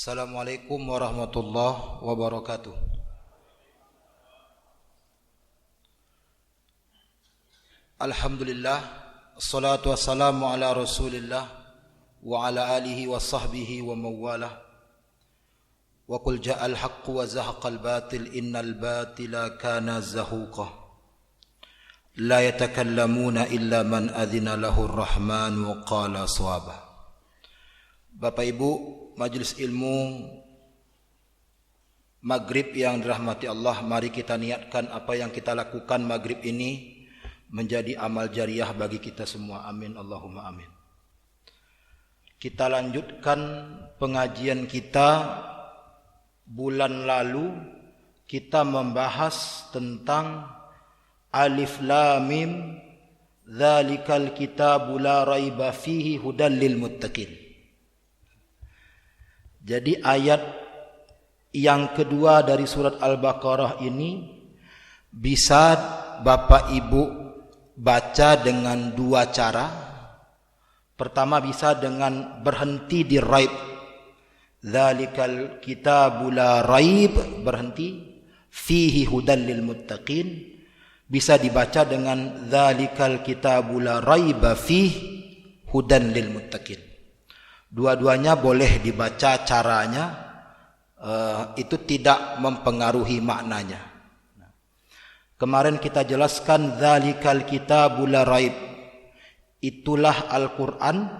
Assalamualaikum warahmatullahi wabarakatuh. Alhamdulillah, assalatu wassalamu ala rasulillah wa ala alihi wa sahbihi wa mawalah. Wa qul ja'al haqqu wa zahaqal batil innal batila kana zahuqa. La yatakallamuna illa man adhina lahu ar-rahman wa qala sawaba. Bapak Ibu Majelis Ilmu Maghrib yang dirahmati Allah, mari kita niatkan apa yang kita lakukan Maghrib ini menjadi amal jariah bagi kita semua. Amin Allahumma amin. Kita lanjutkan pengajian kita. Bulan lalu kita membahas tentang Alif Lam Mim Dzalikal kitabu la raiba fihi hudal lil muttaqin. Jadi ayat yang kedua dari surat Al-Baqarah ini bisa Bapak Ibu baca dengan dua cara. Pertama bisa dengan berhenti di raib. Dzalikal kitabu la raib, berhenti, fihi hudal lil muttaqin. Bisa dibaca dengan dzalikal kitabu la raiba fihi hudan lil muttaqin. Dua-duanya boleh dibaca caranya, itu tidak mempengaruhi maknanya. Kemarin kita jelaskan dzalikal kitabu la raib, itulah Al-Quran.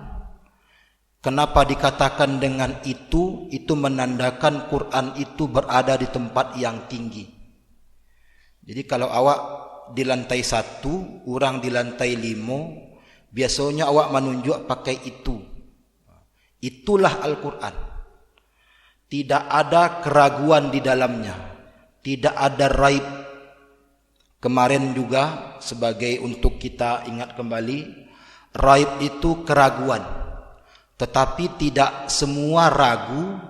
Kenapa dikatakan dengan itu? Itu menandakan Quran itu berada di tempat yang tinggi. Jadi kalau awak di lantai 1, orang di lantai 5, biasanya awak menunjuk pakai itu. Itulah Al-Quran. Tidak ada keraguan di dalamnya, tidak ada raib. Kemarin juga sebagai untuk kita ingat kembali, raib itu keraguan. Tetapi tidak semua ragu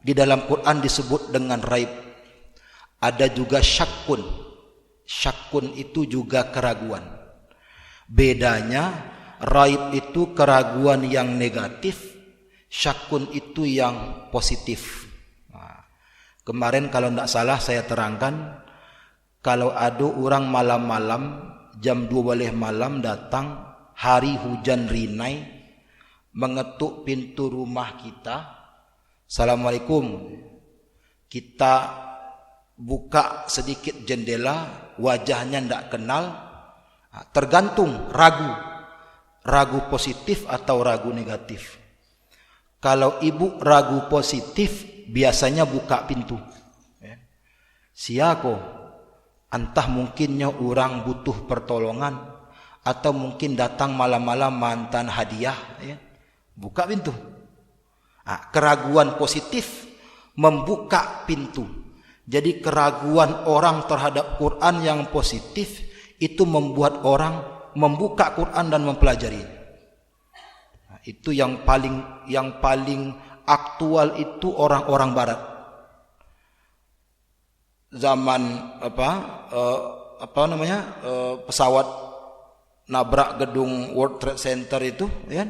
di dalam Quran disebut dengan raib. Ada juga syakkun. Syakkun itu juga keraguan. Bedanya, raib itu keraguan yang negatif, syakkun itu yang positif. Nah, kemarin kalau tidak salah saya terangkan, kalau ada orang malam-malam jam 12 malam datang, hari hujan rinai, mengetuk pintu rumah kita, Assalamualaikum. Kita buka sedikit jendela, wajahnya tidak kenal, tergantung ragu positif atau ragu negatif. Kalau ibu ragu positif, biasanya buka pintu. Siako, entah mungkinnya orang butuh pertolongan, atau mungkin datang malam-malam mantan hadiah, buka pintu. Keraguan positif membuka pintu. Jadi keraguan orang terhadap Quran yang positif itu membuat orang membuka Quran dan mempelajari. Itu yang paling aktual itu orang-orang barat. Zaman pesawat nabrak gedung World Trade Center itu, ya.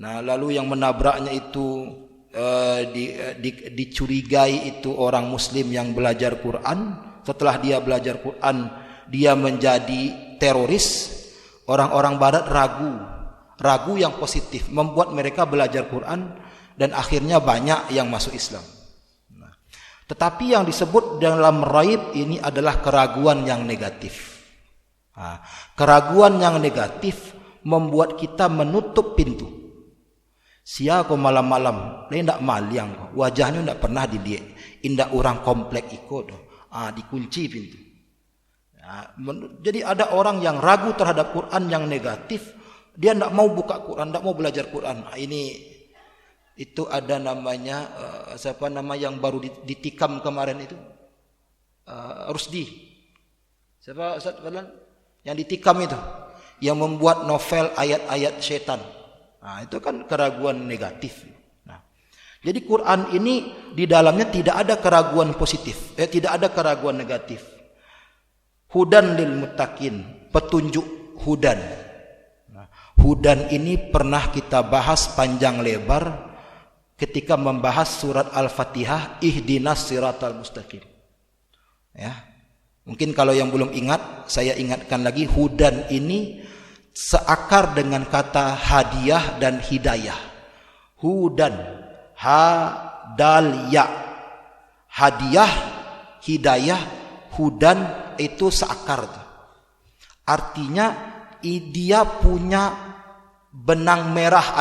Nah, lalu yang menabraknya itu dicurigai itu orang Muslim yang belajar Quran. Setelah dia belajar Quran, dia menjadi teroris. Orang-orang Barat ragu yang positif, membuat mereka belajar Quran dan akhirnya banyak yang masuk Islam. Nah, tetapi yang disebut dalam raib ini adalah keraguan yang negatif. Keraguan yang negatif membuat kita menutup pintu. Siapa malam-malam, dia tidak maliang, wajahnya tidak pernah dilihat, indah orang komplek ikut, dikunci pintu. Jadi ada orang yang ragu terhadap Quran yang negatif, dia tidak mau buka Quran, tidak mau belajar Quran. Itu ada namanya siapa nama yang baru ditikam kemarin itu, Rusdi. Siapa Ustaz Fadlan? Yang ditikam itu, yang membuat novel ayat-ayat setan. Itu kan keraguan negatif. Jadi Quran ini di dalamnya tidak ada keraguan positif, tidak ada keraguan negatif. Hudan lil muttaqin, petunjuk hudan. Hudan ini pernah kita bahas panjang lebar ketika membahas surat Al-Fatihah, ihdinas siratal mustaqim. Ya. Mungkin kalau yang belum ingat, saya ingatkan lagi, hudan ini seakar dengan kata hadiah dan hidayah. Hudan, dal ya. Hadiah, hidayah, hudan itu seakar. Artinya dia punya benang merah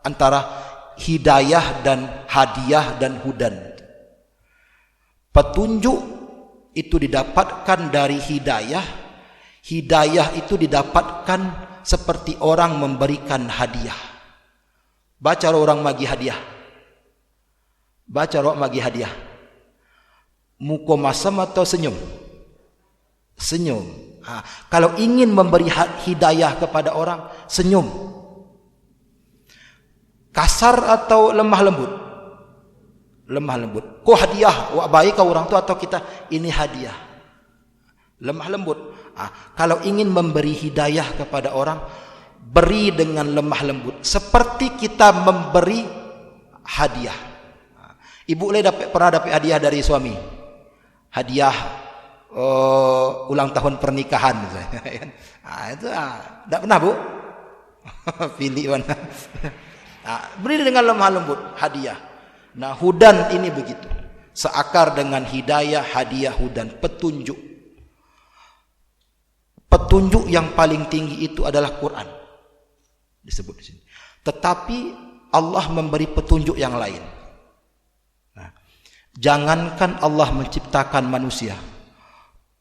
antara hidayah dan hadiah dan hudan. Petunjuk itu didapatkan dari hidayah. Hidayah itu didapatkan seperti orang memberikan hadiah. Baca orang bagi hadiah. Baca orang bagi hadiah. Muka masam atau senyum? Senyum. Kalau ingin memberi hidayah kepada orang, senyum. Kasar atau lemah lembut? Lemah lembut. Kau hadiah, wak baik kau orang tu atau kita, ini hadiah. Lemah lembut. Kalau ingin memberi hidayah kepada orang, beri dengan lemah lembut, seperti kita memberi hadiah. Ibu pernah dapat hadiah dari suami, hadiah ulang tahun pernikahan. Itu tidak pernah, Bu? Pilih mana? Beri dengan lemah lembut, hadiah. Nah, hudan ini begitu, seakar dengan hidayah, hadiah, hudan, petunjuk. Petunjuk yang paling tinggi itu adalah Quran, disebut di sini. Tetapi Allah memberi petunjuk yang lain. Nah, jangankan Allah menciptakan manusia,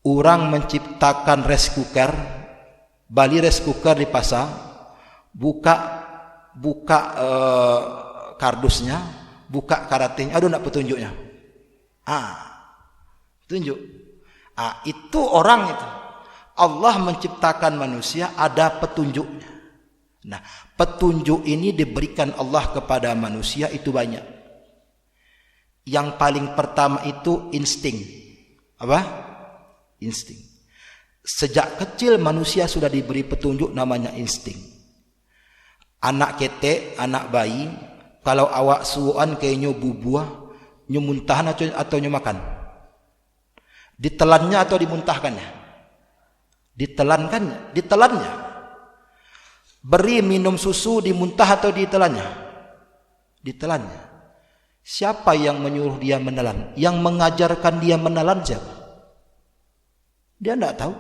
orang menciptakan rice cooker, beli rice cooker di pasar, buka kardusnya, buka karetnya, aduh nak petunjuknya. Petunjuk. Itu orang itu. Allah menciptakan manusia, ada petunjuknya. Nah, petunjuk ini diberikan Allah kepada manusia itu banyak. Yang paling pertama itu insting. Apa? Insting. Sejak kecil manusia sudah diberi petunjuk namanya insting. Anak ketek, anak bayi, kalau awak suan kayaknya bubuah, nyu muntahan atau nyu makan. Ditelannya atau dimuntahkannya? Ditelannya. Beri minum susu, dimuntah atau ditelannya? Ditelannya. Siapa yang menyuruh dia menelan? Yang mengajarkan dia menelan siapa? Dia tidak tahu.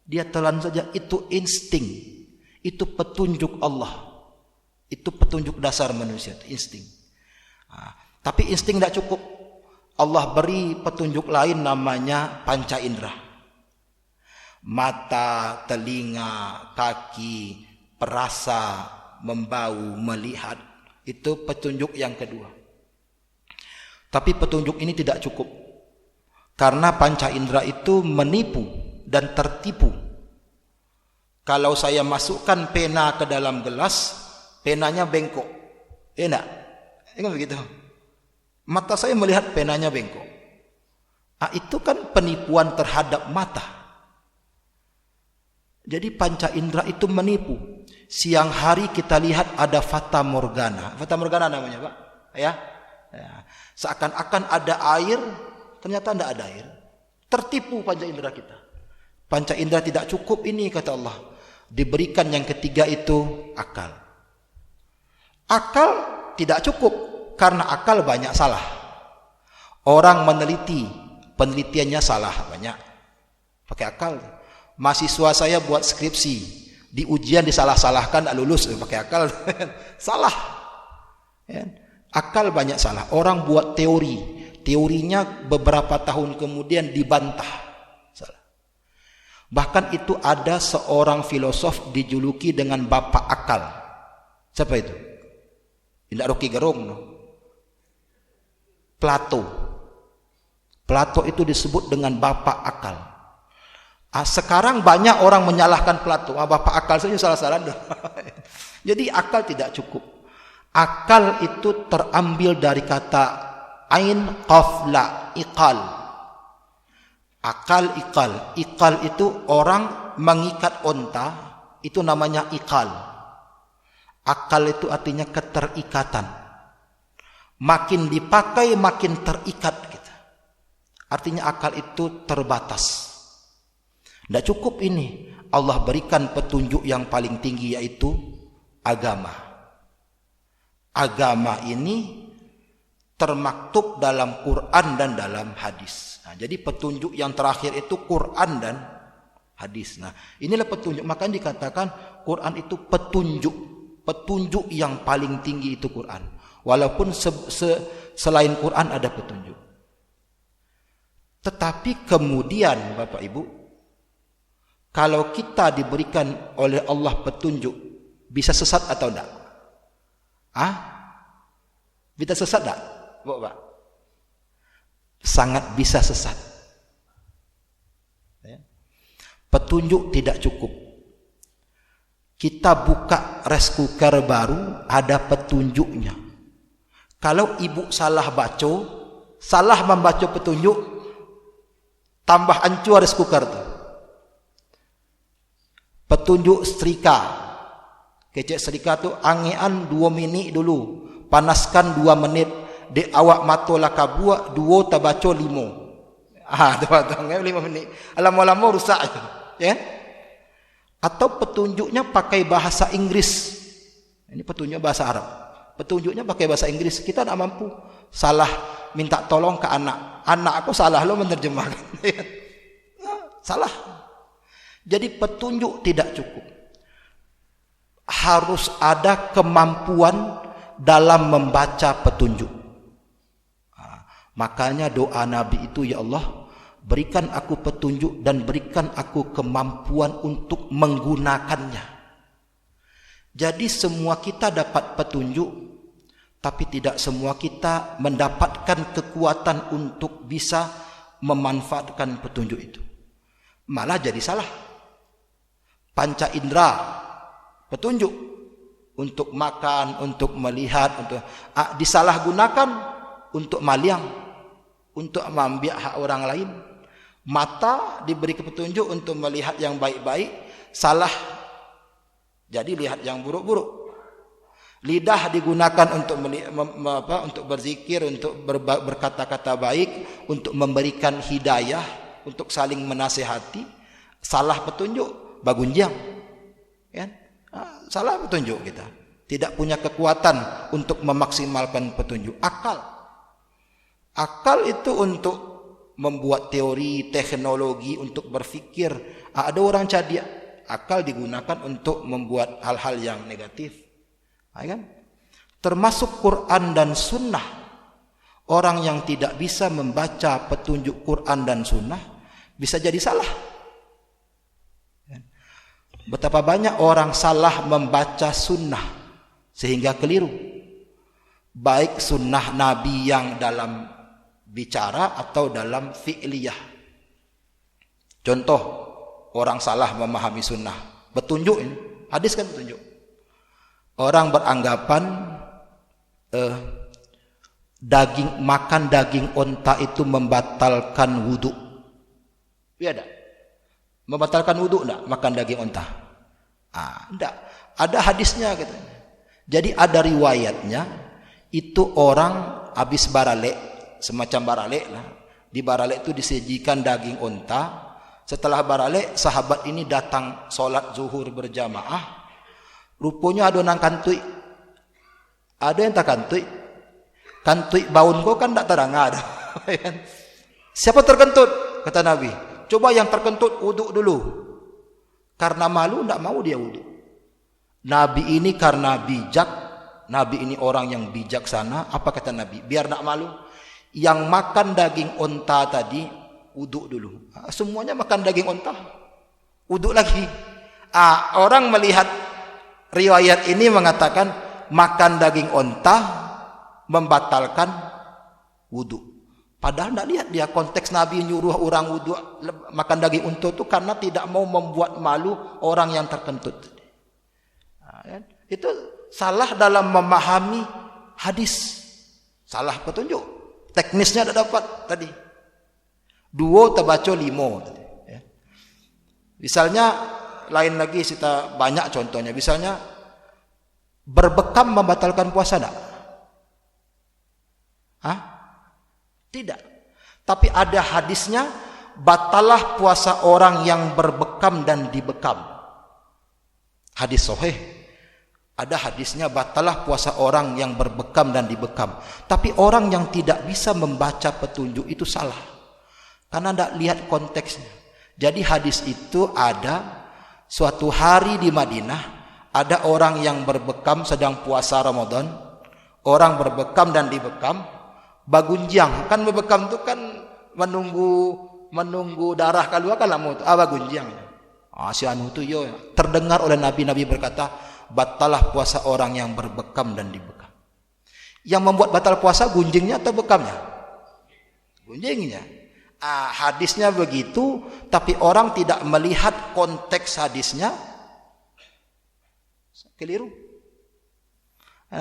Dia telan saja. Itu insting. Itu petunjuk Allah. Itu petunjuk dasar manusia, insting. Tapi insting tidak cukup. Allah beri petunjuk lain namanya panca indera. Mata, telinga, kaki, perasa, membau, melihat. Itu petunjuk yang kedua. Tapi petunjuk ini tidak cukup. Karena panca indera itu menipu dan tertipu. Kalau saya masukkan pena ke dalam gelas, penanya bengkok. Enak? Kan begitu. Mata saya melihat penanya bengkok. Itu kan penipuan terhadap mata. Jadi panca indera itu menipu. Siang hari kita lihat ada fata morgana. Fata morgana namanya, Pak. Ya. Seakan-akan ada air, ternyata tidak ada air. Tertipu panca indera kita. Panca indera tidak cukup ini, kata Allah. Diberikan yang ketiga itu akal. Akal tidak cukup, karena akal banyak salah. Orang meneliti, penelitiannya salah banyak. Pakai akal. Mahasiswa saya buat skripsi, di ujian disalah-salahkan, tak lulus, pakai akal. Salah. Akal banyak salah. Orang buat teori, teorinya beberapa tahun kemudian dibantah. Salah. Bahkan itu ada seorang filosof dijuluki dengan bapak akal. Siapa itu? Tidak Rocky Gerung, no? Plato. Plato itu disebut dengan bapak akal. Sekarang banyak orang menyalahkan Plato. Bapak akal saja salah-salah. Jadi akal tidak cukup. Akal itu terambil dari kata ain qaf la iqal. Akal iqal. Iqal itu orang mengikat onta, itu namanya iqal. Akal itu artinya keterikatan. Makin dipakai makin terikat kita. Artinya akal itu terbatas. Tidak cukup ini. Allah berikan petunjuk yang paling tinggi, yaitu agama. Agama ini termaktub dalam Quran dan dalam hadis. Nah, jadi petunjuk yang terakhir itu Quran dan hadis. Nah, inilah petunjuk. Makanya dikatakan Quran itu petunjuk. Petunjuk yang paling tinggi itu Quran. Walaupun selain Quran ada petunjuk. Tetapi kemudian Bapak Ibu, kalau kita diberikan oleh Allah petunjuk, bisa sesat atau tidak? Bisa sesat tidak? Bapak? Sangat bisa sesat. Petunjuk tidak cukup. Kita buka rice cooker baru, ada petunjuknya. Kalau ibu salah membaca petunjuk, tambah hancur rice cooker itu. Petunjuk setrika. Kecek setrika tu angean 2 minit dulu. Panaskan 2 menit. Dek awak mato laka buat 2 tabaco 5. Tuan-tuan 5 menit. Lama-lama rusak. Ya? Atau petunjuknya pakai bahasa Inggris. Ini petunjuk bahasa Arab. Petunjuknya pakai bahasa Inggris. Kita tak mampu. Salah minta tolong ke anak. Anak aku salah lo menerjemahkan. Salah. Jadi petunjuk tidak cukup. Harus ada kemampuan dalam membaca petunjuk. Makanya doa Nabi itu, ya Allah, berikan aku petunjuk dan berikan aku kemampuan untuk menggunakannya. Jadi semua kita dapat petunjuk, tapi tidak semua kita mendapatkan kekuatan untuk bisa memanfaatkan petunjuk itu. Malah jadi salah. Panca indera, petunjuk untuk makan, untuk melihat, untuk disalahgunakan untuk maliang, untuk mengambil hak orang lain. Mata diberi petunjuk untuk melihat yang baik-baik, salah jadi lihat yang buruk-buruk. Lidah digunakan untuk untuk berzikir, untuk berkata-kata baik, untuk memberikan hidayah, untuk saling menasihati. Salah petunjuk bagunjang, ya? Salah petunjuk kita. Tidak punya kekuatan untuk memaksimalkan petunjuk. Akal itu untuk membuat teori, teknologi, untuk berfikir. Ada orang cerdik, akal digunakan untuk membuat hal-hal yang negatif. Kan? Termasuk Quran dan Sunnah. Orang yang tidak bisa membaca petunjuk Quran dan Sunnah bisa jadi salah. Betapa banyak orang salah membaca sunnah sehingga keliru. Baik sunnah Nabi yang dalam bicara atau dalam fi'liyah. Contoh, orang salah memahami sunnah. Petunjuk ini, hadis kan petunjuk. Orang beranggapan makan daging onta itu membatalkan wudu. Iya tak? Membatalkan wudu enggak makan daging onta? Enggak. Ada hadisnya katanya. Jadi ada riwayatnya, itu orang habis baralek, semacam baralek lah. Di baralek itu disajikan daging onta. Setelah baralek, sahabat ini datang solat zuhur berjamaah. Rupanya ada nang kantui. Ada yang tak kantui. Kantui baun kau kan tak terang ada. Siapa terkentut? Kata Nabi. Coba yang terkentut wuduk dulu. Karena malu tidak mau dia wuduk. Nabi ini karena bijak. Nabi ini orang yang bijaksana. Apa kata Nabi? Biar tidak malu. Yang makan daging onta tadi wuduk dulu. Semuanya makan daging onta. Wuduk lagi. Orang melihat riwayat ini mengatakan makan daging onta membatalkan wuduk. Padahal tidak lihat dia konteks Nabi nyuruh orang wudu makan daging unta itu karena tidak mau membuat malu orang yang terkentut. Itu salah dalam memahami hadis. Salah petunjuk. Teknisnya tidak dapat tadi. 2 terbaca 5 tadi. Misalnya lain lagi kita banyak contohnya. Misalnya berbekam membatalkan puasa tidak? Ah? Tidak. Tapi ada hadisnya, batalah puasa orang yang berbekam dan dibekam. Hadis sahih. Ada hadisnya, batalah puasa orang yang berbekam dan dibekam. Tapi orang yang tidak bisa membaca petunjuk itu salah. Karena tidak lihat konteksnya. Jadi hadis itu ada suatu hari di Madinah, ada orang yang berbekam sedang puasa Ramadan. Orang berbekam dan dibekam, bagunjang. Kan berbekam itu kan menunggu darah keluar kan lama itu. Bagunjang. Si anu itu yo terdengar oleh Nabi berkata, batalah puasa orang yang berbekam dan dibekam. Yang membuat batal puasa gunjingnya atau bekamnya? Gunjingnya. Hadisnya begitu, tapi orang tidak melihat konteks hadisnya, keliru.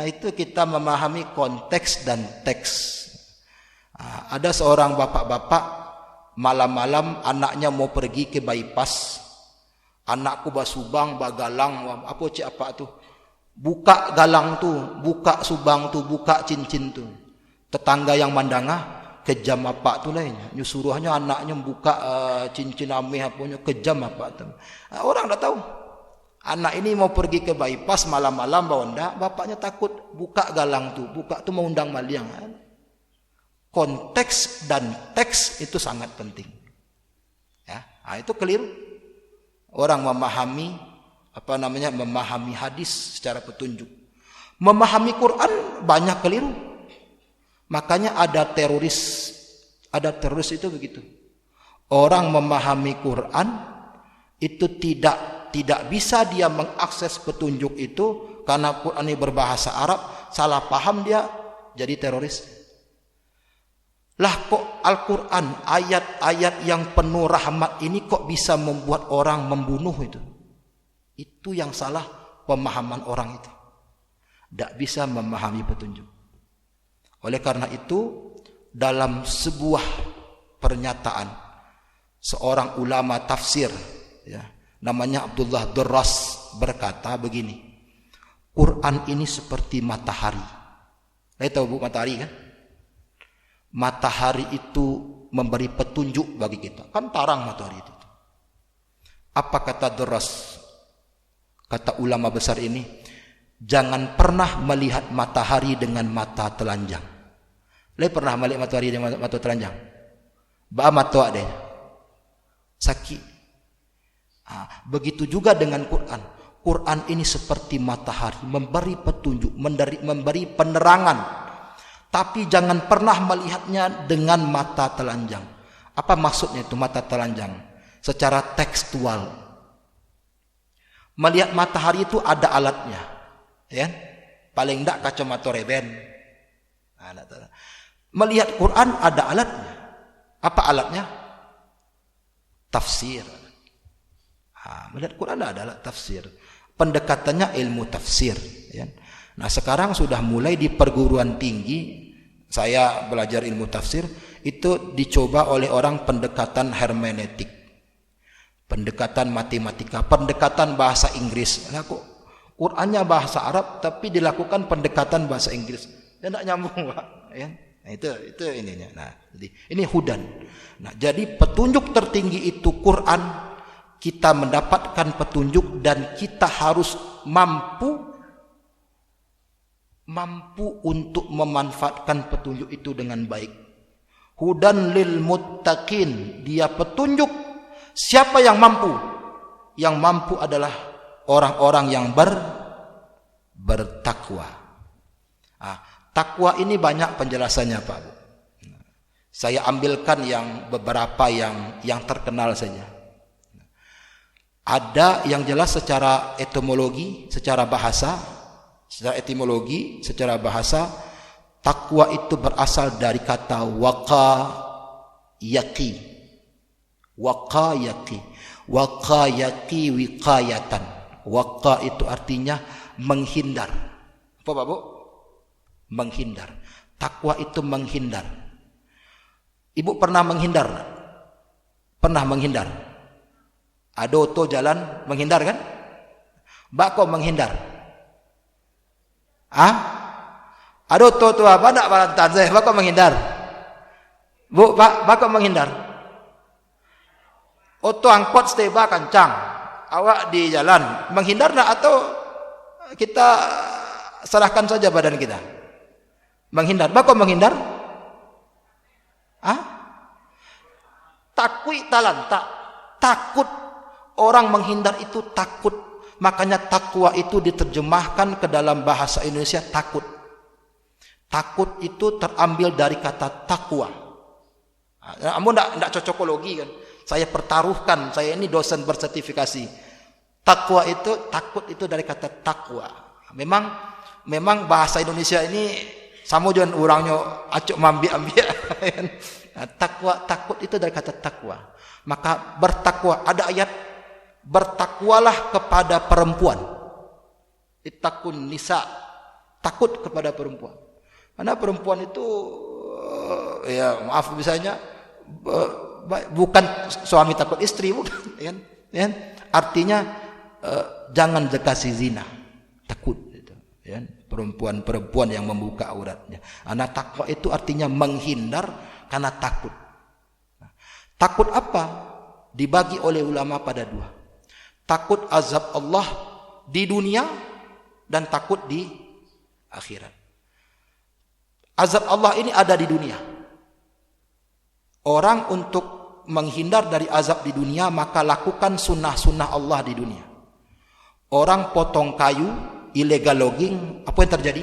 Itu kita memahami konteks dan teks. Ada seorang bapak-bapak, malam-malam anaknya mau pergi ke bypass. Anakku basubang, bagalang, apa tuh? Buka galang tuh, buka subang tuh, buka cincin tuh. Tetangga yang mandangah, kejam apa tuh lainnya. Nyusuruhnya anaknya buka cincin ameh apanya, kejam apa tuh. Orang dah tahu. Anak ini mau pergi ke bypass malam-malam bawanda, bapaknya takut buka galang tuh, buka tuh mau undang maliang. Konteks dan teks itu sangat penting. Ya, itu keliru. Orang memahami memahami hadis secara petunjuk. Memahami Quran banyak keliru. Makanya ada teroris itu begitu. Orang memahami Quran itu tidak bisa dia mengakses petunjuk itu karena Quran ini berbahasa Arab, salah paham dia jadi teroris. Lah kok Al-Quran ayat-ayat yang penuh rahmat ini kok bisa membuat orang membunuh itu? Itu yang salah pemahaman orang itu. Tidak bisa memahami petunjuk. Oleh karena itu, dalam sebuah pernyataan seorang ulama tafsir, ya, namanya Abdullah Durras berkata begini, Quran ini seperti matahari. Tahu bu matahari kan? Matahari itu memberi petunjuk bagi kita. Kan tarang matahari itu. Apa kata Durras? Kata ulama besar ini, jangan pernah melihat matahari dengan mata telanjang. Lai pernah melihat matahari dengan mata telanjang? Ba mata deh. Sakit. Begitu juga dengan Quran. Quran ini seperti matahari, memberi petunjuk, memberi penerangan. Tapi jangan pernah melihatnya dengan mata telanjang. Apa maksudnya itu mata telanjang? Secara tekstual. Melihat matahari itu ada alatnya. Ya? Paling tidak kacamata reben. Melihat Quran ada alatnya. Apa alatnya? Tafsir. Melihat Quran ada alat tafsir. Pendekatannya ilmu tafsir. Ya? Nah sekarang sudah mulai di perguruan tinggi, saya belajar ilmu tafsir, itu dicoba oleh orang pendekatan hermeneutik, pendekatan matematika, pendekatan bahasa Inggris. Nah kok Qurannya bahasa Arab tapi dilakukan pendekatan bahasa Inggris, tidak nyambung Pak. Ya? Nah, itu ininya. Nah, jadi ini hudan. Nah, jadi petunjuk tertinggi itu Quran. Kita mendapatkan petunjuk dan kita harus mampu untuk memanfaatkan petunjuk itu dengan baik. Hudan lil muttaqin, dia petunjuk. Siapa yang mampu? Yang mampu adalah orang-orang yang bertakwa. Takwa ini banyak penjelasannya Pak Bu. Saya ambilkan beberapa yang terkenal saja. Ada yang jelas secara etimologi, secara bahasa, takwa itu berasal dari kata waqayaqi. Waqayaqi wiqayatan. Waqa itu artinya menghindar. Apa Pak Bu? Menghindar. Takwa itu menghindar. Ibu pernah menghindar? Pernah menghindar? Ada auto jalan menghindar kan? Mbak kok menghindar? Aduh tuh apa nak balantan saya, bakal menghindar. Bu, Pak, bakal menghindar. Oto angkot steba kencang, awak di jalan, menghindar nak atau kita serahkan saja badan kita? Menghindar, bakal menghindar? Takui talanta, takut. Orang menghindar itu takut. Makanya takwa itu diterjemahkan ke dalam bahasa Indonesia takut. Takut itu terambil dari kata takwa. Kamu enggak cocokologi kan? Saya pertaruhkan, saya ini dosen bersertifikasi. Takwa itu, takut itu dari kata takwa. Memang bahasa Indonesia ini sama jangan orangnya acuk mambi-ambi. Takwa, takut itu dari kata takwa. Maka bertakwa, ada ayat bertakwalah kepada perempuan. Ittaqun nisa, takut kepada perempuan. Karena perempuan itu ya maaf misalnya bukan suami takut istri, bukan, kan? Artinya jangan dekati zina, takut gitu, ya. Perempuan yang membuka auratnya. Anak takwa itu artinya menghindar karena takut. Takut apa? Dibagi oleh ulama pada dua. Takut azab Allah di dunia dan takut di akhirat. Azab Allah ini ada di dunia. Orang untuk menghindar dari azab di dunia maka lakukan sunnah-sunnah Allah di dunia. Orang potong kayu, illegal logging, apa yang terjadi?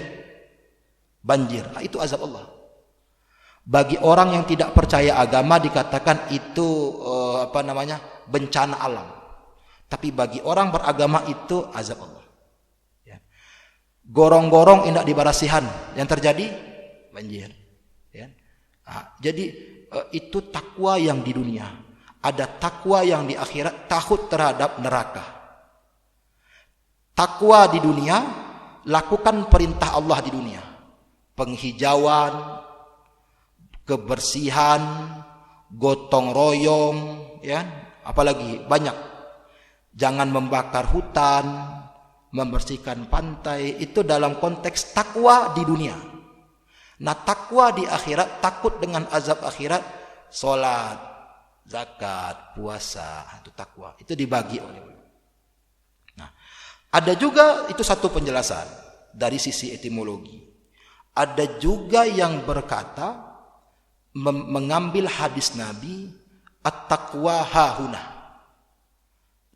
Banjir. Itu azab Allah. Bagi orang yang tidak percaya agama dikatakan itu bencana alam. Tapi bagi orang beragama itu azab Allah. Ya. Gorong-gorong indak dibarasihan, yang terjadi banjir. Ya. Jadi itu takwa yang di dunia. Ada takwa yang di akhirat, takut terhadap neraka. Takwa di dunia, lakukan perintah Allah di dunia. Penghijauan, kebersihan, gotong royong, ya, apalagi banyak. Jangan membakar hutan, membersihkan pantai, itu dalam konteks takwa di dunia. Nah, takwa di akhirat, takut dengan azab akhirat, salat, zakat, puasa, itu takwa. Itu dibagi oleh ulama. Nah, ada juga itu satu penjelasan dari sisi etimologi. Ada juga yang berkata mengambil hadis Nabi, at-taqwa hahuna.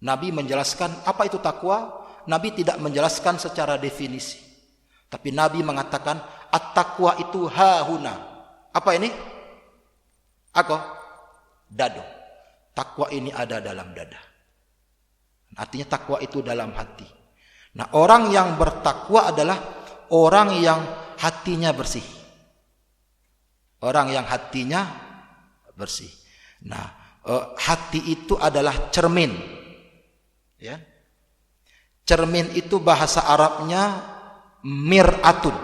Nabi menjelaskan apa itu takwa. Nabi tidak menjelaskan secara definisi, tapi Nabi mengatakan at-taqwa itu hahuna. Apa ini? Dado. Takwa ini ada dalam dada. Artinya takwa itu dalam hati. Nah, orang yang bertakwa adalah orang yang hatinya bersih. Orang yang hatinya bersih. Nah, hati itu adalah cermin. Ya. Cermin itu bahasa Arabnya mir'atun.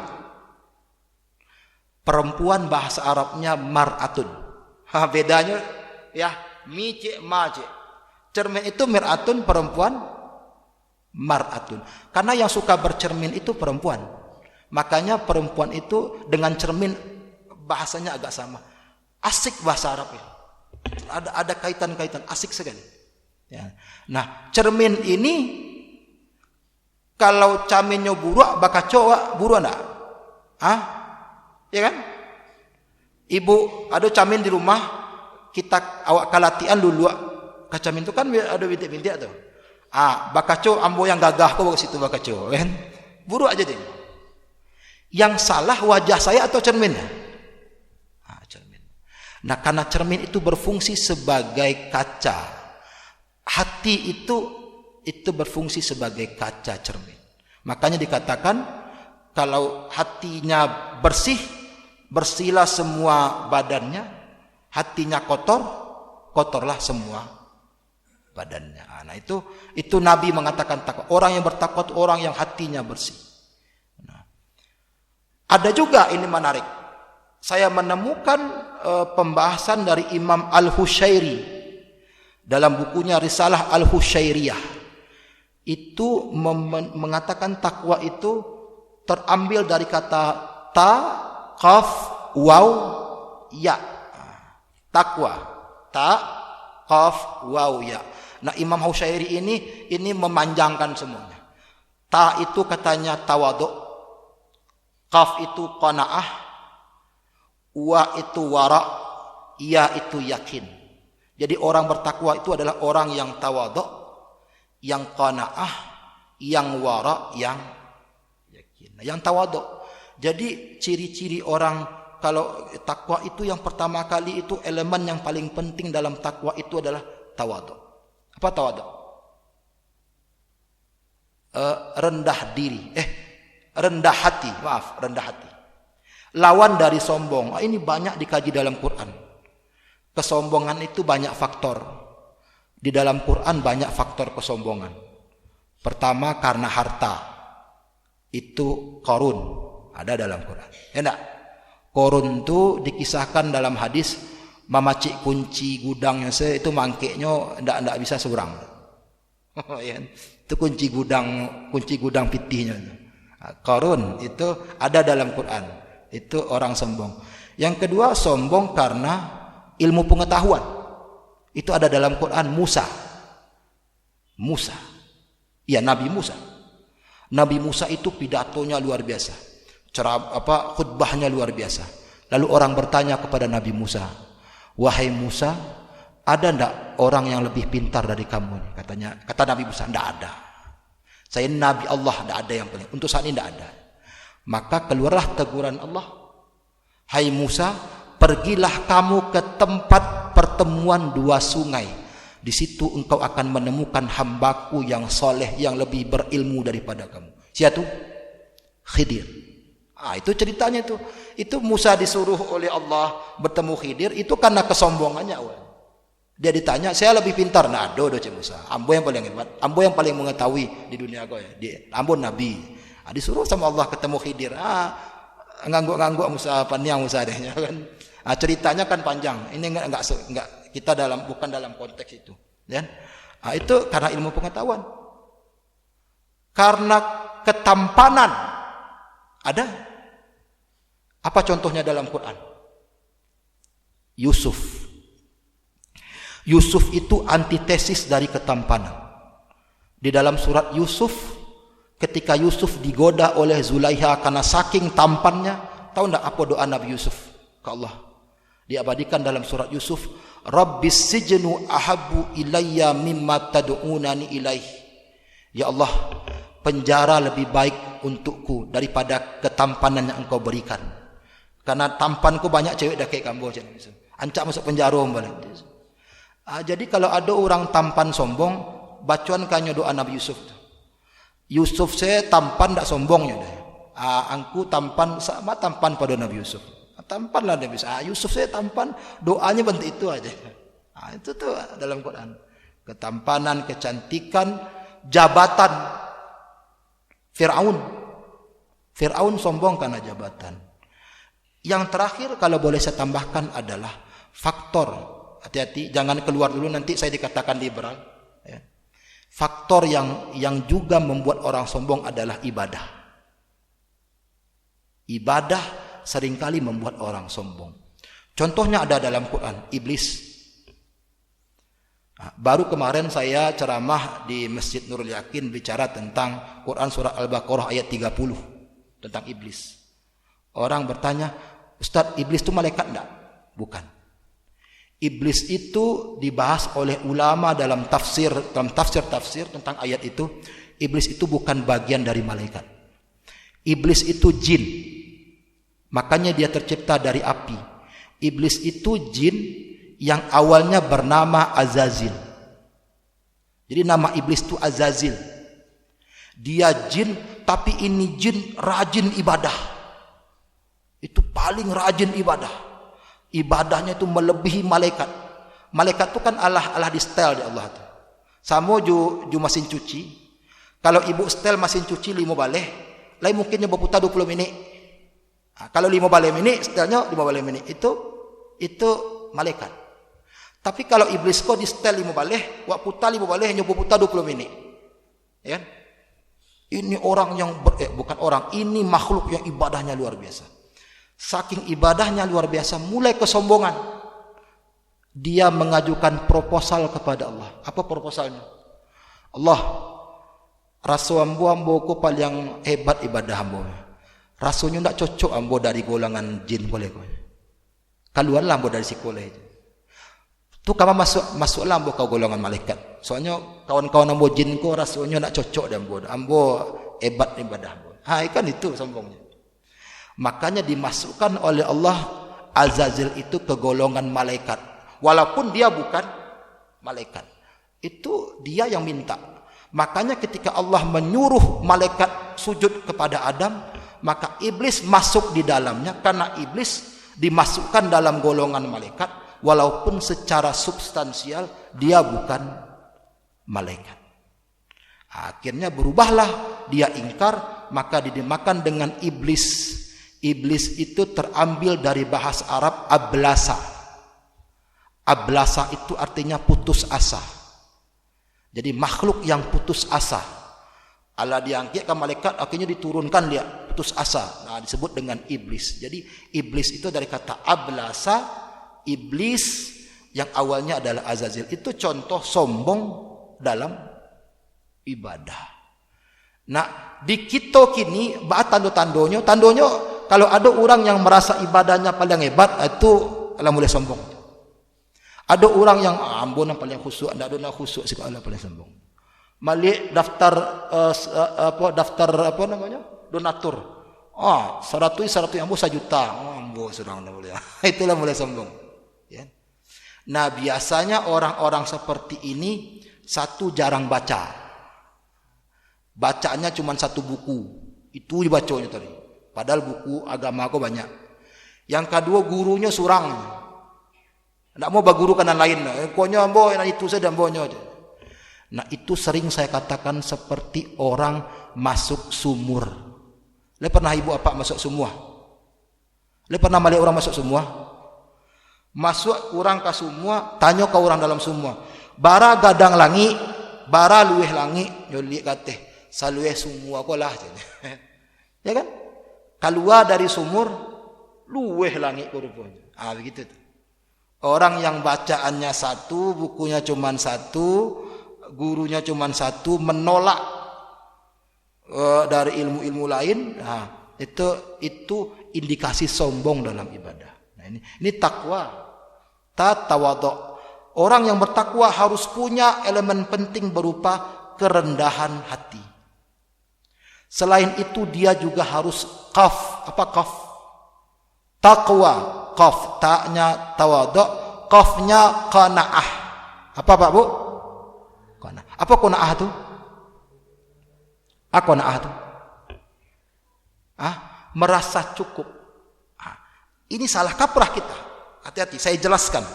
Perempuan bahasa Arabnya mar'atun. Bedanya ya mice mace. Cermin itu mir'atun, perempuan mar'atun. Karena yang suka bercermin itu perempuan. Makanya perempuan itu dengan cermin bahasanya agak sama. Asik bahasa Arab ya. Ada kaitan-kaitan asik sekali. Ya. Nah, cermin ini kalau caminnya buruk bakacoa buruk enggak? Ya kan? Ibu ada camin di rumah, kita awak kalatian dulu. Kacamin itu kan ada bintik-bintik tuh. Bakaco ambo yang gagah kok ke situ bakaco, kan? Buruk aja deh. Yang salah wajah saya atau cerminnya? Cermin. Nah, karena cermin itu berfungsi sebagai kaca. Hati itu berfungsi sebagai kaca cermin. Makanya dikatakan kalau hatinya bersih, bersihlah semua badannya. Hatinya kotor, kotorlah semua badannya. Nah, itu Nabi mengatakan takwa. Orang yang bertakwa itu orang yang hatinya bersih. Nah, ada juga ini menarik. Saya menemukan pembahasan dari Imam Al-Husyairi dalam bukunya Risalah Al-Husyairiyah. Itu mengatakan takwa itu terambil dari kata ta, qaf, waw, ya. Takwa. Ta, qaf, waw, ya. Nah, Imam Husyairi ini memanjangkan semuanya. Ta itu katanya tawaduk, qaf itu qanaah, wa itu wara, ya itu yakin. Jadi orang bertakwa itu adalah orang yang tawaduk, yang qanaah, yang wara, yang yakin. Nah, yang tawaduk. Jadi ciri-ciri orang kalau takwa itu yang pertama kali itu elemen yang paling penting dalam takwa itu adalah tawaduk. Apa tawaduk? Rendah diri. Rendah hati. Maaf, rendah hati. Lawan dari sombong. Ini banyak dikaji dalam Quran. Kesombongan itu banyak faktor. Di dalam Quran banyak faktor kesombongan. Pertama karena harta. Itu Qarun. Ada dalam Quran. Ya enggak? Qarun itu dikisahkan dalam hadis, mamacik kunci gudangnya itu mangkeknya ndak bisa seberang. Itu kunci gudang pitihnya. Qarun itu ada dalam Quran. Itu orang sombong. Yang kedua sombong karena ilmu pengetahuan. Itu ada dalam Quran. Musa. Iya, Nabi Musa. Nabi Musa itu pidatonya luar biasa. Khutbahnya luar biasa. Lalu orang bertanya kepada Nabi Musa, "Wahai Musa, ada ndak orang yang lebih pintar dari kamu?" Kata Nabi Musa, "Ndak ada. Saya Nabi Allah, ndak ada yang paling. Untuk saat ini ndak ada." Maka keluarlah teguran Allah, "Hai Musa, pergilah kamu ke tempat pertemuan dua sungai. Di situ engkau akan menemukan hambaku yang soleh, yang lebih berilmu daripada kamu." Siapa itu? Khidir. Itu ceritanya itu. Itu Musa disuruh oleh Allah bertemu Khidir itu karena kesombongannya. Dia ditanya, "Saya lebih pintar." Nah, do Musa. Ambo yang paling hebat, ambo yang paling mengetahui di dunia kau ya. Ambo nabi. Disuruh sama Allah ketemu Khidir. Ngangguk Musa, paniang Musa deh kan. Ceritanya kan panjang. Ini enggak kita bukan dalam konteks itu, ya. Itu karena ilmu pengetahuan. Karena ketampanan. Ada. Apa contohnya dalam Quran? Yusuf. Yusuf itu antitesis dari ketampanan. Di dalam surat Yusuf, ketika Yusuf digoda oleh Zulaiha karena saking tampannya, tahu enggak apa doa Nabi Yusuf ke Allah? Diabadikan dalam surat Yusuf, "Rabbis sijnu ahabbu ilayya mimma tad'unani ilaih." Ya Allah, penjara lebih baik untukku daripada ketampanan yang engkau berikan. Karena tampanku banyak cewek dah kayak kamu. Ancak masuk penjara balik. Jadi kalau ada orang tampan sombong, bacaan kanyo doa Nabi Yusuf. Yusuf saya tampan tak sombongnya deh. Angku tampan sama tampan pada Nabi Yusuf. Tampanlah Nabi Yusuf. Yusuf saya tampan, doanya bentuk itu aja. Itu tuh dalam Quran. Ketampanan, kecantikan, jabatan. Fir'aun sombong karena jabatan. Yang terakhir kalau boleh saya tambahkan adalah faktor, hati-hati jangan keluar dulu nanti saya dikatakan liberal, ya. Faktor yang juga membuat orang sombong adalah ibadah. Ibadah seringkali membuat orang sombong. Contohnya ada dalam Quran, iblis. Baru kemarin saya ceramah di Masjid Nurul Yakin bicara tentang Quran surah Al-Baqarah ayat 30 tentang iblis. Orang bertanya, "Ustaz, iblis itu malaikat enggak?" Bukan. Iblis itu dibahas oleh ulama dalam tafsir tentang ayat itu. Iblis itu bukan bagian dari malaikat. Iblis itu jin. Makanya dia tercipta dari api. Iblis itu jin yang awalnya bernama Azazil. Jadi nama iblis itu Azazil. Dia jin, tapi ini jin rajin ibadah. Itu paling rajin ibadah. Ibadahnya itu melebihi malaikat. Malaikat itu kan Allah di setel di Allah itu. Samo ju mesin cuci. Kalau ibu setel mesin cuci 5 baleh, lain mungkinnya berputar 20 menit. Kalau 5 baleh menit, setelnya 5 baleh menit. Itu malaikat. Tapi kalau iblis kok di setel 5 baleh, wak putar 5 baleh hanya berputar 20 menit. Ya. Ini orang yang bukan orang, ini makhluk yang ibadahnya luar biasa. Saking ibadahnya luar biasa, mulai kesombongan. Dia mengajukan proposal kepada Allah. Apa proposalnya? Allah, rasu ambo ko paling hebat ibadah ambo. Rasanya tidak cocok ambo dari golongan jin boleh ko. Keluarlah ambo dari sekolah itu. Tu kamu masuklah ambo ke golongan malaikat. Soalnya kawan-kawan ambo jin ko rasanya tidak cocok dan ambo hebat ibadah ambo. Kan itu sombongnya. Makanya dimasukkan oleh Allah Azazil itu ke golongan malaikat. Walaupun dia bukan malaikat. Itu dia yang minta. Makanya ketika Allah menyuruh malaikat sujud kepada Adam, maka iblis masuk di dalamnya karena iblis dimasukkan dalam golongan malaikat walaupun secara substansial dia bukan malaikat. Akhirnya berubahlah, dia ingkar, maka dimakan dengan iblis. Iblis itu terambil dari bahasa Arab ablasa. Ablasa itu artinya putus asa. Jadi makhluk yang putus asa. Allah diangkat ke malaikat, akhirnya diturunkan dia putus asa. Nah, disebut dengan iblis. Jadi iblis itu dari kata ablasa, iblis yang awalnya adalah Azazil. Itu contoh sombong dalam ibadah. Nah, di kita kini tandonyo kalau ada orang yang merasa ibadahnya paling hebat, itu Allah mulai sombong. Ada orang yang ambon yang paling khusyuk, tidak ada khusyuk Allah paling sombong. Malik daftar apa namanya? Donatur. 100 ambo 1 juta. Ambo sedang boleh. Itulah mulai sombong. Ya. Nah, biasanya orang-orang seperti ini satu jarang baca. Bacanya cuma 1 buku. Itu dibacanya tadi. Padahal buku agama aku banyak. Yang kedua gurunya surang. Tidak mau baguru kanan lain. Pokoknya ambo itu saja ambonya aja. Nah, itu sering saya katakan seperti orang masuk sumur. Le pernah ibu apa masuk sumur? Le pernah melihat orang masuk sumur? Masuk orang ke sumur, tanya ke orang dalam sumur. Bara gadang langi, bara luweh langi, nyoli kateh, salueh sumur aku lah. Ya kan? Keluar dari sumur, luweh langi rupanya. Begitu tuh. Orang yang bacaannya 1, bukunya cuma 1, gurunya cuma 1, menolak dari ilmu-ilmu lain, itu indikasi sombong dalam ibadah. Nah, ini takwa, tawadhu. Orang yang bertakwa harus punya elemen penting berupa kerendahan hati. Selain itu dia juga harus qaf. Apa qaf? Takwa. Qaf, ta'nya tawadhu, qafnya qanaah. Apa Pak Bu? Qanaah. Apa qanaah itu? Qanaah itu? Merasa cukup. Ini salah kaprah kita. Hati-hati, saya jelaskan.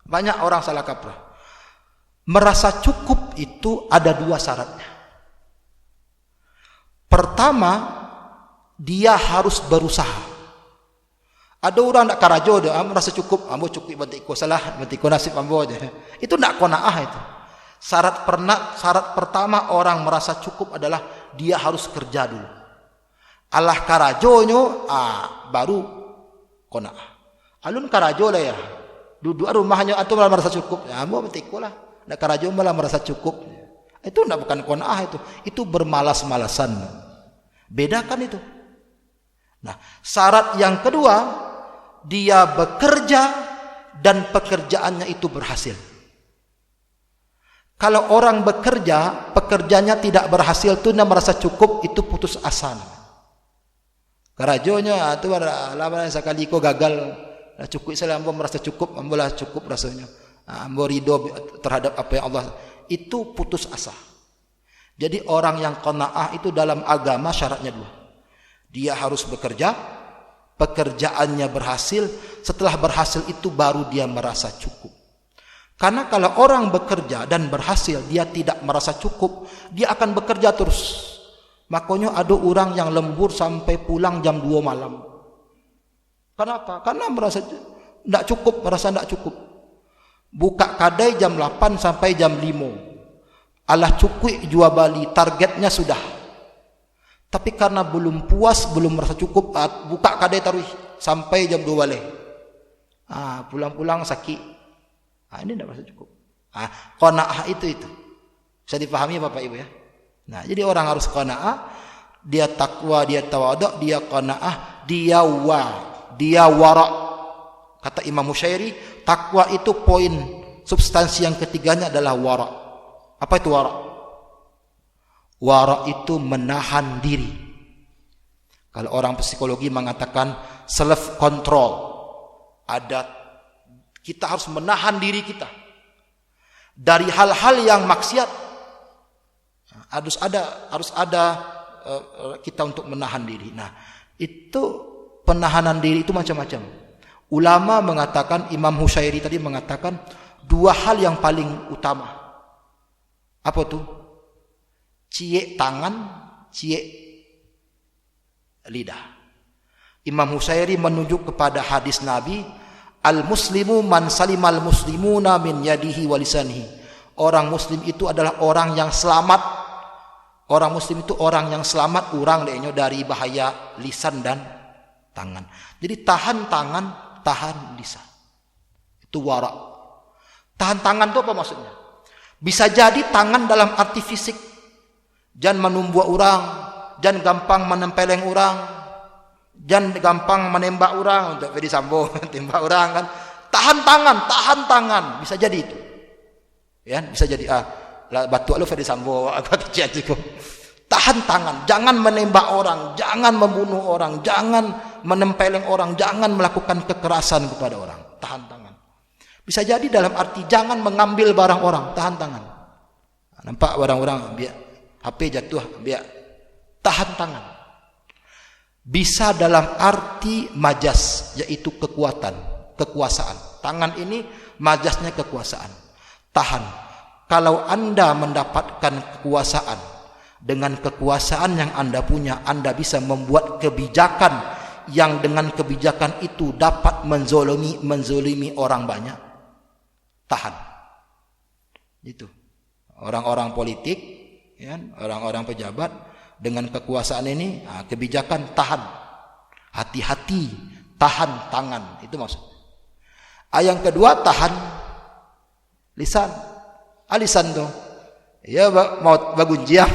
Banyak orang salah kaprah. Merasa cukup itu ada 2 syaratnya. Pertama, dia harus berusaha. Ada orang nak karajo dia merasa cukup, ambo cukup bantik ko salah, bantik ko nasib ambo aja. Itu nak qanaah itu. Syarat pertama orang merasa cukup adalah dia harus kerja dulu. Allah karajonyo baru qanaah. Alun karajo lah ya. Duduk rumahnya atau malah merasa cukup. Ya ambo bantik ko lah. Nak karajo malah merasa cukup. Itu nak bukan qanaah itu. Itu bermalas-malasan. Bedakan itu. Nah, syarat yang kedua, dia bekerja dan pekerjaannya itu berhasil. Kalau orang bekerja, pekerjaannya tidak berhasil tuh dia merasa cukup, itu putus asa. Karajonya itu lama sekali kok gagal, cukup saya ambo merasa cukup, ambo lah cukup rasanya. Ambo ridho terhadap apa yang Allah, itu putus asa. Jadi orang yang qanaah itu dalam agama syaratnya 2. Dia harus bekerja, pekerjaannya berhasil, setelah berhasil itu baru dia merasa cukup. Karena kalau orang bekerja dan berhasil, dia tidak merasa cukup, dia akan bekerja terus. Makanya ada orang yang lembur sampai pulang jam 2 malam. Kenapa? Karena merasa tidak cukup, merasa tidak cukup. Buka kedai jam 8 sampai jam 5. Allah cukup jual bali, targetnya sudah. Tapi karena belum puas, belum merasa cukup, buka kedai taruh sampai jam 2 balik. Pulang-pulang sakit. Ini tidak merasa cukup. Qanaah itu. Bisa dipahami Bapak Ibu ya. Nah, jadi orang harus qanaah, dia takwa, dia tawadhu, dia qanaah, dia wara. Kata Imam Musyairi, takwa itu poin substansi yang ketiganya adalah wara. Apa itu wara? Wara itu menahan diri. Kalau orang psikologi mengatakan self control. Kita harus menahan diri kita dari hal-hal yang maksiat. Harus ada kita untuk menahan diri. Nah, itu penahanan diri itu macam-macam. Ulama mengatakan, Imam Husyairi tadi mengatakan 2 hal yang paling utama. Apa tuh? Ciek tangan, ciek lidah. Imam Husyairi menunjuk kepada hadis Nabi, al-muslimu man salimal muslimuna min yadihi wa lisanihi. Orang muslim itu adalah orang yang selamat. Orang muslim itu orang yang selamat dari bahaya lisan dan tangan. Jadi tahan tangan, tahan lisan. Itu wara. Tahan tangan itu apa maksudnya? Bisa jadi tangan dalam arti fisik. Jangan menumbuh orang, jangan gampang menempeleng orang, jangan gampang menembak orang untuk Ferdy Sambo, tembak orang kan. Tahan tangan, bisa jadi itu. Ya, bisa jadi batu lu Ferdy Sambo, aku cukup. Tahan tangan, jangan menembak orang, jangan membunuh orang, jangan menempeleng orang, jangan melakukan kekerasan kepada orang. Tahan tangan. Bisa jadi dalam arti jangan mengambil barang orang, tahan tangan. Nampak barang orang, biar HP jatuh, biar tahan tangan. Bisa dalam arti majas, yaitu kekuasaan. Tangan ini majasnya kekuasaan. Tahan. Kalau Anda mendapatkan kekuasaan, dengan kekuasaan yang Anda punya, Anda bisa membuat kebijakan yang dengan kebijakan itu dapat menzolimi orang banyak. Tahan. Itu. Orang-orang politik, ya, orang-orang pejabat dengan kekuasaan ini, kebijakan tahan. Hati-hati, tahan tangan. Itu maksudnya. Yang kedua, tahan lisan. Lisan tuh. Ya, mau bagunjiang.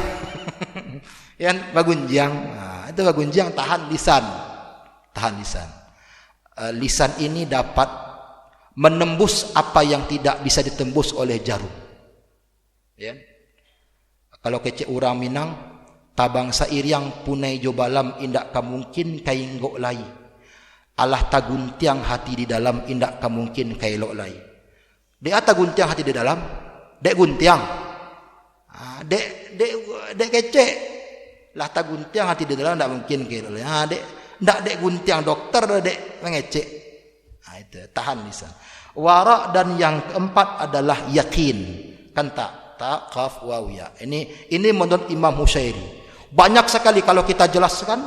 Ya, bagunjiang. Itu bagunjiang, tahan lisan. Tahan lisan. Lisan ini dapat menembus apa yang tidak bisa ditembus oleh jarum. Ya. Kalau kecek orang Minang, tabang sair yang punai jobalam indak kamungkin kainggok lai. Allah taguntiang hati di dalam indak kamungkin kailok lai. Dek taguntiang hati di dalam, dek guntiang. Dek kecek. Lah taguntiang hati di dalam ndak mungkin kailok lai. Dek guntiang dokter dek mengecek. Itu tahan lisan. Wara dan yang keempat adalah yakin. Kan ta qaf waw ya. Ini menurut Imam Husyairi. Banyak sekali kalau kita jelaskan,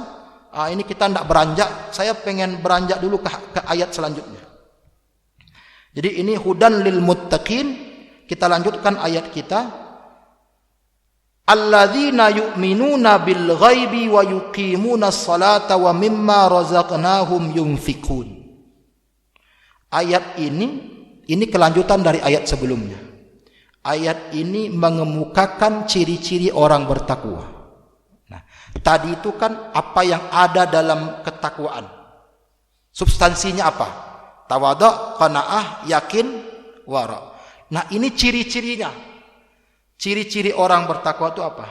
ini kita tidak beranjak. Saya pengen beranjak dulu ke ayat selanjutnya. Jadi ini hudan lil muttaqin. Kita lanjutkan ayat kita. Alladzina yu'minuna bil ghaibi wa yuqimuna as-salata wa mimma razaqnahum yunfikun. Ayat ini kelanjutan dari ayat sebelumnya. Ayat ini mengemukakan ciri-ciri orang bertakwa. Nah, tadi itu kan apa yang ada dalam ketakwaan. Substansinya apa? Tawadhu, qanaah, yakin, wara. Nah, ini ciri-cirinya. Ciri-ciri orang bertakwa itu apa?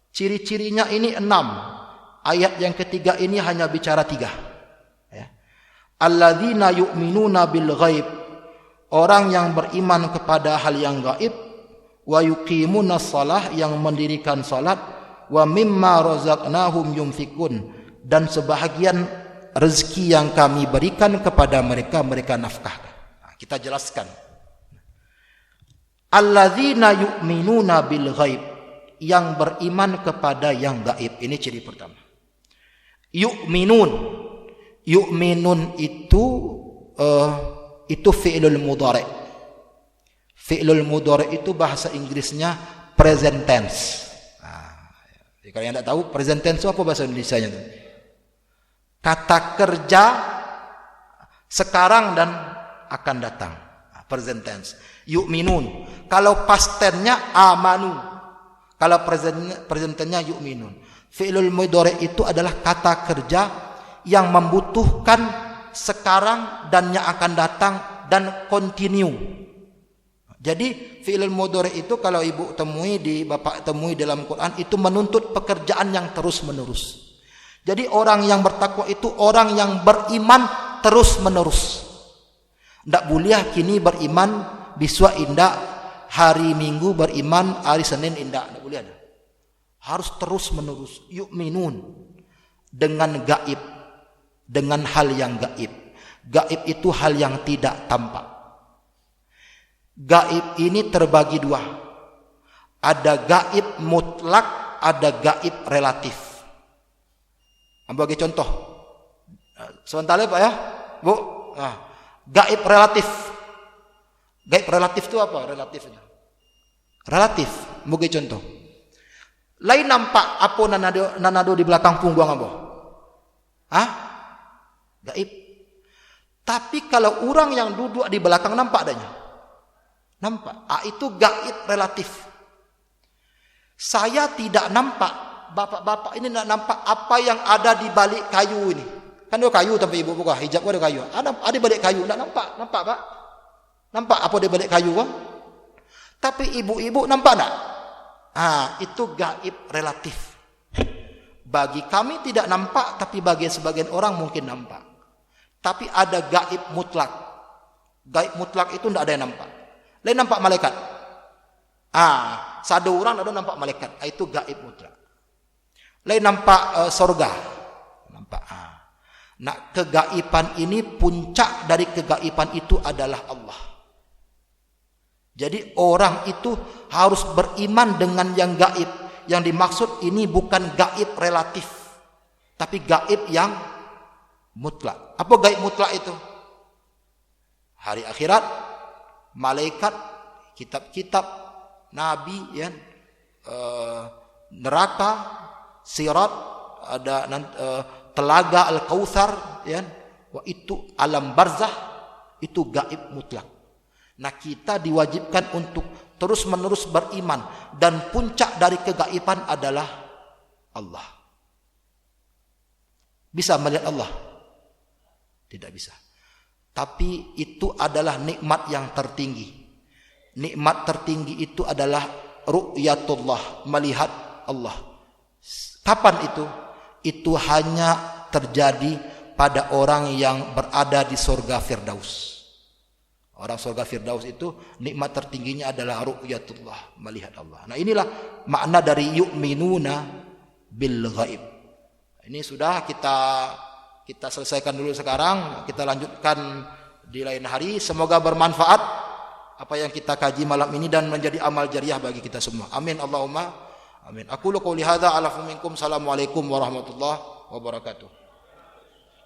Ciri-cirinya ini 6. Ayat yang ketiga ini hanya bicara 3. Ya. Alladzina yu'minuna bil ghaib. Orang yang beriman kepada hal yang gaib, wa yuqimuna shalah, yang mendirikan salat, wa mimma razaqnahum yunfikun, dan sebahagian rezeki yang kami berikan kepada mereka, mereka nafkahkan. Kita jelaskan. Alladzina yu'minuna bil ghaib, yang beriman kepada yang gaib. Ini ciri pertama. Yu'minun. Yu'minun itu fi'lul mudhari'. Fi'lul mudhari' itu bahasa Inggrisnya present tense. Kalau yang tidak tahu present tense itu apa bahasa Indonesianya? Kata kerja sekarang dan akan datang. Present tense. Yu'minun. Kalau past tense-nya amanu. Kalau present tense-nya yu'minun. Fi'lul mudhari' itu adalah kata kerja yang membutuhkan sekarang dan yang akan datang dan continue. Jadi fi'lul mudhari' itu kalau ibu temui bapak temui dalam Quran itu menuntut pekerjaan yang terus menerus. Jadi orang yang bertakwa itu orang yang beriman terus menerus. Ndak boleh kini beriman, besok indak, hari Minggu beriman, hari Senin indak. Ndak boleh ada. Harus terus menerus. Yu'minun dengan gaib, dengan hal yang gaib. Gaib itu hal yang tidak tampak. Gaib ini terbagi dua. Ada gaib mutlak, ada gaib relatif. Bagi contoh. Sebentar Pak ya, Bu. Gaib relatif. Gaib relatif itu apa? Relatifnya. Relatif. Bagi contoh. Lain nampak apa nanado di belakang punggung apa? Gaib. Tapi kalau orang yang duduk di belakang nampak adanya. Nampak. Itu gaib relatif. Saya tidak nampak, bapak-bapak ini tidak nampak apa yang ada di balik kayu ini. Kan ada kayu tanpa ibu buka, hijab ada kayu. Ada di balik kayu, tidak nampak Pak? Nampak apa di balik kayu kan? Tapi ibu-ibu nampak tak? Itu gaib relatif. Bagi kami tidak nampak, tapi bagi sebagian orang mungkin nampak. Tapi ada gaib mutlak. Gaib mutlak itu tidak ada yang nampak. Lain nampak malaikat. Satu orang ada nampak malaikat. Itu gaib mutlak. Lain nampak sorga. Nampak. Nah, kegaiban ini puncak dari kegaiban itu adalah Allah. Jadi orang itu harus beriman dengan yang gaib. Yang dimaksud ini bukan gaib relatif, tapi gaib yang mutlak. Apa gaib mutlak itu? Hari akhirat, malaikat, kitab-kitab, nabi, ya, neraka, sirat, ada telaga Al-Kautsar, ya, itu alam barzah, itu gaib mutlak. Nah, kita diwajibkan untuk terus-menerus beriman dan puncak dari kegaiban adalah Allah. Bisa melihat Allah? Tidak bisa. Tapi itu adalah nikmat yang tertinggi. Nikmat tertinggi itu adalah ru'yatullah, melihat Allah. Kapan itu? Itu hanya terjadi pada orang yang berada di surga Firdaus. Orang surga Firdaus itu nikmat tertingginya adalah ru'yatullah, melihat Allah. Nah, inilah makna dari yu'minuna bil ghaib. Ini sudah kita selesaikan dulu sekarang, kita lanjutkan di lain hari. Semoga bermanfaat apa yang kita kaji malam ini dan menjadi amal jariah bagi kita semua. Amin Allahumma amin. Aqulu qouli hadza ala minkum. Assalamualaikum warahmatullahi wabarakatuh.